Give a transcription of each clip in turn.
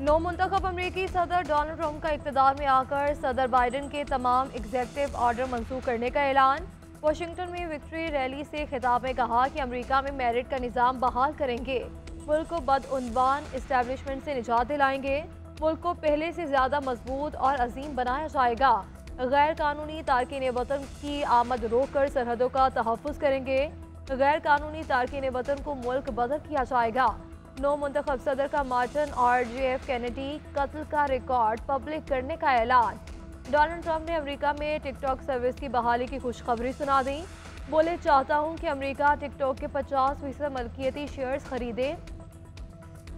नौ मुंतखब अमरीकी सदर डोनाल्ड ट्रंप का इक़्तिदार में आकर सदर बाइडन के तमाम एग्जेक्टिव ऑर्डर मंसूख करने का ऐलान। वाशिंगटन में विक्ट्री रैली से खिताब में कहा कि अमरीका में मेरिट का निज़ाम बहाल करेंगे, मुल्क को बदउनवान इस्टेब्लिशमेंट से निजात दिलाएंगे, मुल्क को पहले से ज़्यादा मजबूत और अजीम बनाया जाएगा, गैर कानूनी तारकीन वतन की आमद रोक कर सरहदों का तहफ़्फ़ुज़ करेंगे, गैर कानूनी तारकीन वतन को मुल्क बदर किया जाएगा। नौ मुंतखब सदर का मार्टिन और JF कैनेडी कत्ल का रिकॉर्ड पब्लिक करने का ऐलान। डोनाल्ड ट्रंप ने अमेरिका में टिकटॉक सर्विस की बहाली की खुशखबरी सुना दी। बोले, चाहता हूं कि अमेरिका टिकटॉक के 50% मलकियती शेयर्स खरीदे।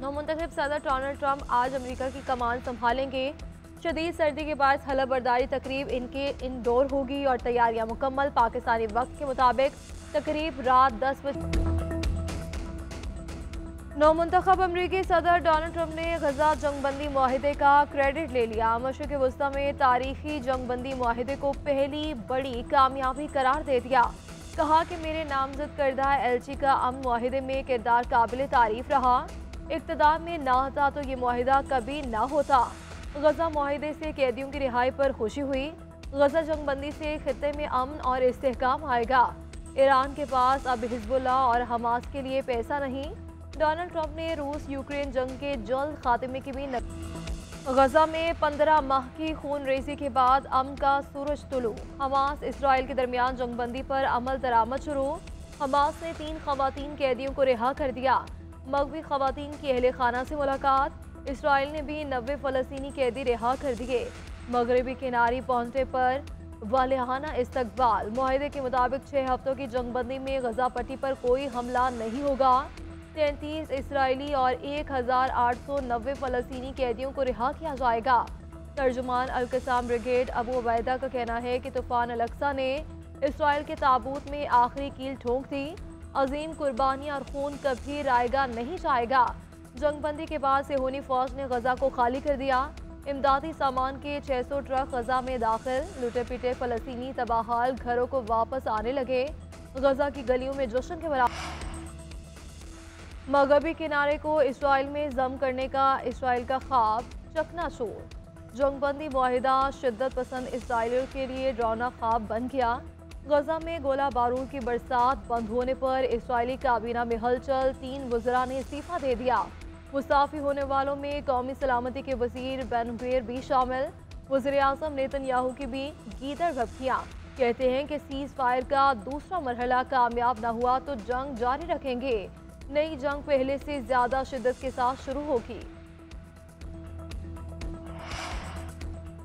नौ मुंतखब सदर डोनाल्ड ट्रंप आज अमेरिका की कमान संभालेंगे। शदीद सर्दी के बाद हलफबरदारी तकरीब इनके इंडोर होगी और तैयारियां मुकम्मल। पाकिस्तानी वक्त के मुताबिक तकरीब रात 10 बजे। नौ मुंतखब अमरीकी सदर डोनाल्ड ट्रंप ने गजा जंगबंदी मुआहिदे का क्रेडिट ले लिया। मशरिक़ वस्ता में तारीखी जंगबंदी मुआहिदे को पहली बड़ी कामयाबी करार दे दिया। कहा कि मेरे नामजद करदा LG का अमन मुआहिदे में किरदार काबिल तारीफ रहा। इक़्तिदार में ना था तो ये मुआहिदा कभी ना होता। गजा मुआहिदे से कैदियों की रिहाई पर खुशी हुई। गजा जंगबंदी से खित्ते में अमन और इस्तेहकाम आएगा। ईरान के पास अब हिजबुल्लाह और हमास के लिए पैसा नहीं। डोनाल्ड ट्रंप ने रूस यूक्रेन जंग के जल्द खात्मे की भी गजा में 15 माह की खून रेजी के बाद अमन का सूरज तुलू। हमास इसराइल के दरमियान जंगबंदी पर अमल दरामद शुरू। हमास ने 3 खवातीन कैदियों को रिहा कर दिया। मगवी खवातीन की अहले खाना से मुलाकात। इसराइल ने भी 90 फ़लस्तीनी कैदी रिहा कर दिए। मगरबी किनारे पहुंचने पर वालिहाना इस्तकबाल। मुआहिदे के मुताबिक 6 हफ्तों की जंगबंदी में गजा पट्टी पर कोई हमला नहीं होगा। 33 इसराइली और 1890 फ़लस्तीनी कैदियों को रिहा किया जाएगा। तर्जुमान अल-कसाम ब्रिगेड अबू उबैदा का कहना है कि तूफान अल-अक्सा ने इसराइल के ताबूत में आखिरी कील ठोंक दी। अजीम कुर्बानी और खून कभी रायगा नहीं जाएगा। जंगबंदी के बाद सेहूनी फौज ने गजा को खाली कर दिया। इमदादी सामान के 600 ट्रक गजा में दाखिल। लुटे पिटे फ़लस्तीनी तबाहाल घरों को वापस आने लगे। गजा की गलियों में जश्न के बराबर। मगरबी किनारे को इसराइल में जम करने का इसराइल का ख्वाब चकनाचूर। जंगबंदी मुआहिदा शिद्दत पसंद इसराइलियों के लिए डरावना ख्वाब बन गया। गजा में गोला बारूद की बरसात बंद होने पर इसराइली काबीना में हलचल। 3 वज़रा ने इस्तीफा दे दिया। मुस्ताफी होने वालों में कौमी सलामती के वज़ीर बेन गवीर भी शामिल। वज़ीर आज़म नेतन्याहू की भी गीदड़ गपकियाँ। कहते हैं कि सीज़ फायर का दूसरा मरहला कामयाब न हुआ तो जंग जारी रखेंगे। नई जंग पहले से ज्यादा शिद्दत के साथ शुरू होगी।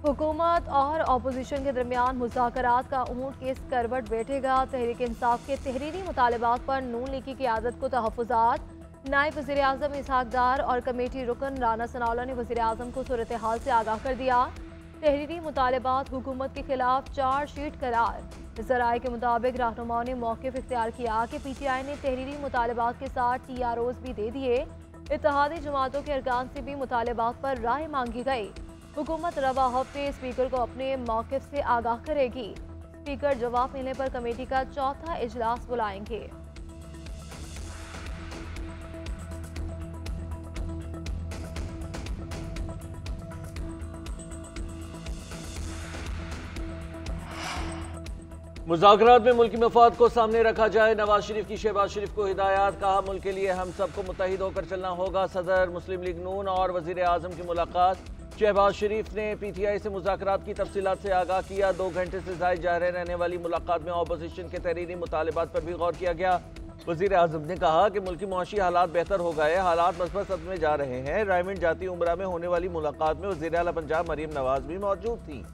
हुकूमत और अपोजिशन के दरमियान मुज़ाकरात का ऊंट केस करवट बैठेगा। तहरीक इंसाफ के तहरीरी मुतालबात पर नून लीग की क़यादत को तहफ़्फ़ुज़ात। नायब वज़ीर आज़म इसहाक डार और कमेटी रुकन राना सनाउल्लाह ने वज़ीर आज़म को सूरत हाल से आगाह कर दिया। तहरीरी मुतालबात हुकूमत के खिलाफ चार्जशीट करार। ज़राए के मुताबिक रहनुमाओं ने मौक़िफ़ इख्तियार किया कि PTI ने तहरीरी मुतालबात के साथ TROs भी दे दिए। इत्तेहादी जमातों के अरकान से भी मुतालबात पर राय मांगी गई। हुकूमत रवा हफ्ते स्पीकर को अपने मौक़िफ़ से आगाह करेगी। स्पीकर जवाब मिलने पर कमेटी का चौथा इजलास बुलाएंगे। मुज़ाकरात में मुल्की मफाद को सामने रखा जाए। नवाज शरीफ की शहबाज शरीफ को हिदायत। कहा, मुल्क के लिए हम सबको मुत्तहिद होकर चलना होगा। सदर मुस्लिम लीग नून और वज़ीर आज़म की मुलाकात। शहबाज शरीफ ने PTI से मुज़ाकरात की तफसीलात से आगाह किया। 2 घंटे से ज़ायद जारी रहने वाली मुलाकात में अपोजिशन के तहरीरी मुतालबात पर भी गौर किया गया। वज़ीर आज़म ने कहा कि मुल्की मुआशी हालात बेहतर हो गए, हालात मस्बत सद में जा रहे हैं। रायमंड जाती उमरा में होने वाली मुलाकात में वज़ीर आला पंजाब मरीम नवाज भी मौजूद थी।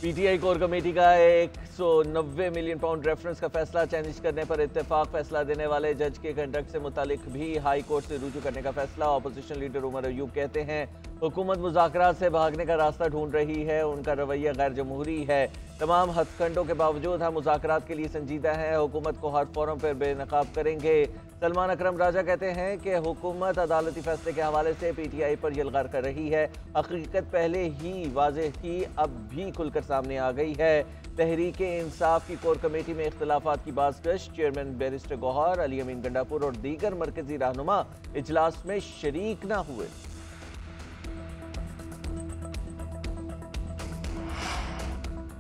PTI कोर कमेटी का 190 मिलियन पाउंड रेफरेंस का फैसला चैलेंज करने पर इत्तेफाक। फैसला देने वाले जज के कंडक्ट से मुतालिक भी हाई कोर्ट से रुजू करने का फैसला। अपोजिशन लीडर उमर अयूब कहते हैं हुकूमत मुज़ाकरात से भागने का रास्ता ढूंढ रही है, उनका रवैया गैर जमहूरी है। तमाम हथकंडों के बावजूद हम मुज़ाकरात के लिए संजीदा हैं। हुकूमत को हर फोरम पर बेनकाब करेंगे। सलमान अकरम राजा कहते हैं कि हुकूमत अदालती फैसले के हवाले से पीटीआई पर यलगार कर रही है। हकीकत पहले ही वाज़ेह थी, अब भी खुलकर सामने आ गई है। तहरीक इंसाफ की कोर कमेटी में इख्तलाफात की बाज़गश, चेयरमैन बैरिस्टर गौहर, अली अमीन गंडापुर और दीगर मरकजी रहनुमा इजलास में शरीक न हुए।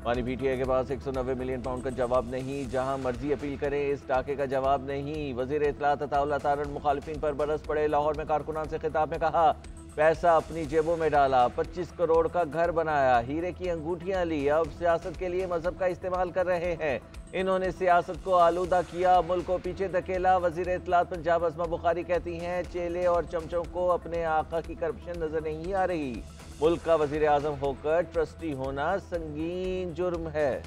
पानी पीटीआई के पास 190 मिलियन पाउंड का जवाब नहीं, जहां मर्जी अपील करें इस डाके का जवाब नहीं। वजीर इत्तलात अताउल्लाह तारन मुखालिफिन पर बरस पड़े। लाहौर में कारकुनान से खिताब में कहा, पैसा अपनी जेबों में डाला, 25 करोड़ का घर बनाया, हीरे की अंगूठियां ली, अब सियासत के लिए मजहब का इस्तेमाल कर रहे हैं। इन्होंने सियासत को आलूदा किया, मुल्क को पीछे धकेला। वजीर इत्तलात पंजाब अस्मा बुखारी कहती हैं, चेले और चमचों को अपने आका की करप्शन नजर नहीं आ रही। मुल्क का वजीर आजम होकर ट्रस्टी होना संगीन जुर्म है।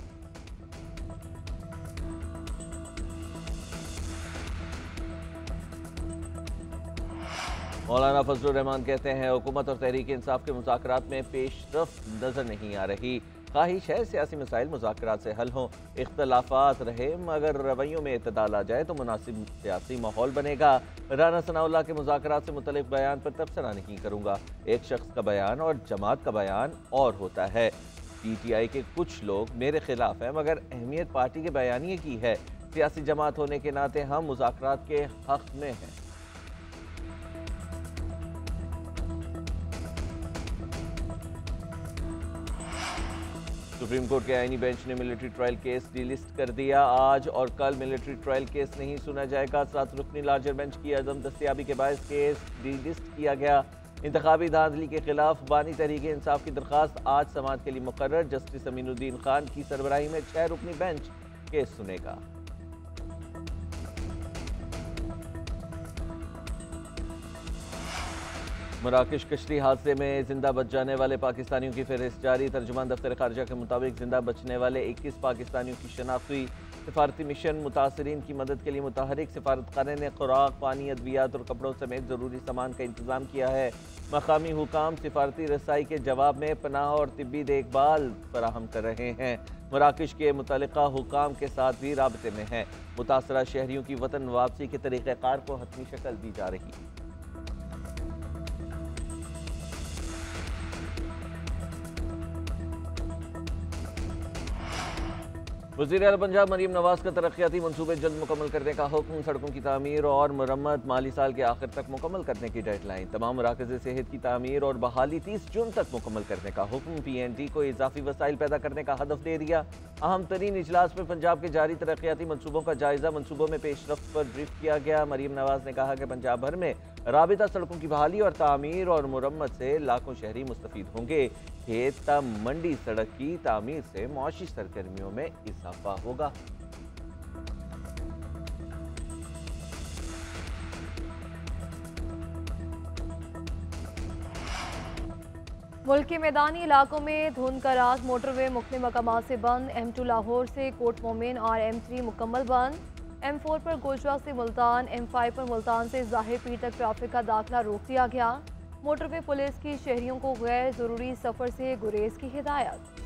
मौलाना फजलुर रहमान कहते हैं, हुकूमत और तहरीक इंसाफ के मुज़ाकरात में पेशरफ्त नजर नहीं आ रही। ख्वाहिश है सियासी मसाइल मुज़ाकरात से हल हों, इख्तलाफात रहे मगर रवैयों में इत्तदाल आ जाए तो मुनासिब सियासी माहौल बनेगा। राना सनाउल्लाह के मुज़ाकरात से मुतल्लिक़ बयान पर तबसरा नहीं करूँगा। एक शख्स का बयान और जमात का बयान और होता है। पीटीआई के कुछ लोग मेरे खिलाफ हैं मगर अहमियत पार्टी के बयानिए की है। सियासी जमात होने के नाते हम मुज़ाकरात के हक़ में हैं। सुप्रीम कोर्ट के आईनी बेंच ने मिलिट्री ट्रायल केस डिलिस्ट कर दिया। आज और कल मिलिट्री ट्रायल केस नहीं सुना जाएगा। 7 रुकनी लार्जर बेंच की अदम दस्तयाबी के बायस केस डिलिस्ट किया गया। इंतखाबी धांधली के खिलाफ बानी तहरीक इंसाफ की दरख्वास्त आज समाअत के लिए मुकर्रर। जस्टिस अमीनुद्दीन खान की सरबराही में 6 रुकनी बेंच केस सुनेगा। मराकश कश्ती हादसे में जिंदा बच जाने वाले पाकिस्तानियों की फहरिस्त जारी। तर्जुमान दफ्तर खारजा के मुताबिक जिंदा बचने वाले 21 पाकिस्तानियों की शनाख्त हुई। सिफारती मिशन मुतासरीन की मदद के लिए मुतहरिक। सिफारतखाने ने खुराक, पानी, अद्वियात और कपड़ों समेत ज़रूरी सामान का इंतजाम किया है। मकामी हुकाम सिफारती रसाई के जवाब में पनाह और तिब्बी देखभाल फराहम कर रहे हैं। मराकश के मुतल्लिका हुकाम के साथ भी राबते में हैं। मुतासरा शहरियों की वतन वापसी के तरीक़ेकार को हतमी शक्ल दी जा रही है। वज़ीर आला पंजाब मरीम नवाज का तरक्याती मनसूबे जल्द मुकम्मल करने का हुक्म। सड़कों की तामीर और मरम्मत माली साल के आखिर तक मुकम्मल करने की डेडलाइन। तमाम मराकज़ सेहत की तामीर और बहाली 30 जून तक मुकम्मल करने का हुक्म। PND को इजाफी वसाइल पैदा करने का हदफ दे दिया। अहम तरीन इजलास में पंजाब के जारी तरक्याती मनसूबों का जायजा। मनसूबों में पेशरफ्त पर ब्रीफ किया गया। मरीम नवाज ने कहा कि पंजाब भर में राबिता सड़कों की बहाली और तामीर और मुरम्मत से लाखों शहरी मुस्तफीद होंगे। खेत मंडी सड़क की तामीर से मुआशी सरगर्मियों में इजाफा होगा। मुल्क के मैदानी इलाकों में धुंध का रात। मोटरवे मुख्तलिफ मकामात से बंद। M2 लाहौर से कोट मोमिन और M3 मुकम्मल बंद। M4 पर गोजरा से मुल्तान, M5 पर मुल्तान से ज़ाहिर पीर तक ट्रैफिक का दाखिला रोक दिया गया। मोटरवे पुलिस की शहरियों को गैर ज़रूरी सफ़र से गुरेज की हिदायत।